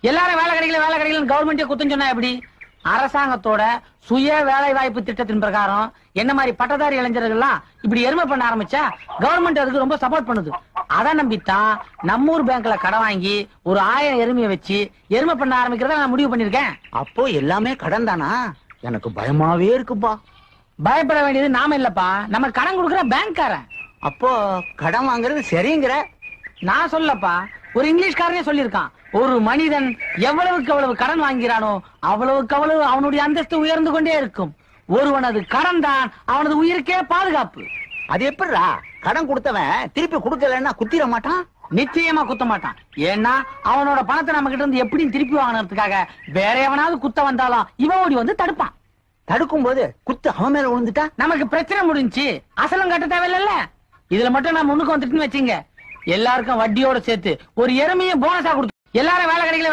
எல்லாரும் வேலை கிடைக்கல கவர்மெண்டே குத்தம் சொன்னா எப்படி? அரசாங்கத்தோட சுய வேலை வாய்ப்பு திட்டத்தின் பிரகாரம் என்ன மாதிரி பட்டதாரி இளைஞர்கள்லாம் இப்படி எருமை பண்ண ஆரம்பிச்சா கவர்மெண்ட் அதுக்கு ரொம்ப சப்போர்ட் பண்ணுது. அதை நம்பித்தான் நம்ம ஊர் பேங்க்ல கடன் வாங்கி ஒரு 1000 எருமையை வச்சு எருமை பண்ண ஆரம்பிக்கிறத நான் முடிவு பண்ணிருக்கேன். அப்போ எல்லாமே கடன் தானா? எனக்கு பயமாவே இருக்குப்பா. பயப்பட வேண்டியது நாம இல்லப்பா, நம்ம கடன் கொடுக்கற பேங்க்காரன். அப்போ கடன் வாங்குறது சரிங்கிற? நான் சொல்லப்பா, ஒரு இங்கிலீஷ்காரனே சொல்லியிருக்கான், ஒரு மனிதன் எவ்வளவுக்கு அவ்வளவு கடன் வாங்கிறானோ அவ்வளவுக்கு அவ்வளவு அவனுடைய அந்தஸ்து உயர்ந்து கொண்டே இருக்கும். ஒருவனது கடன் தான் அவனது உயிருக்கே பாதுகாப்பு. அது எப்படிடா? கடன் கொடுத்தவன் திருப்பி கொடுக்கலன்னா குத்திர மாட்டான்? நிச்சயமா குத்த மாட்டான். ஏன்னா அவனோட பணத்தை நம்ம கிட்ட இருந்து எப்படியும் திருப்பி வாங்கினதுக்காக வேற எவனாவது குத்த வந்தாலும் இவன் ஓடி வந்து தடுப்பான். தடுக்கும் போது குத்து அவன் மேல விழுந்துட்டா நமக்கு பிரச்சனை முடிஞ்சு அசலும் கட்ட தேவையில்ல. இதுல மட்டும் நான் முன்னுக்கு வந்துட்டுன்னு வச்சுங்க, எல்லாருக்கும் வட்டியோட சேர்த்து ஒரு எருமையை போனஸா கொடுத்து எல்லாரும் வேலை கிடைக்கல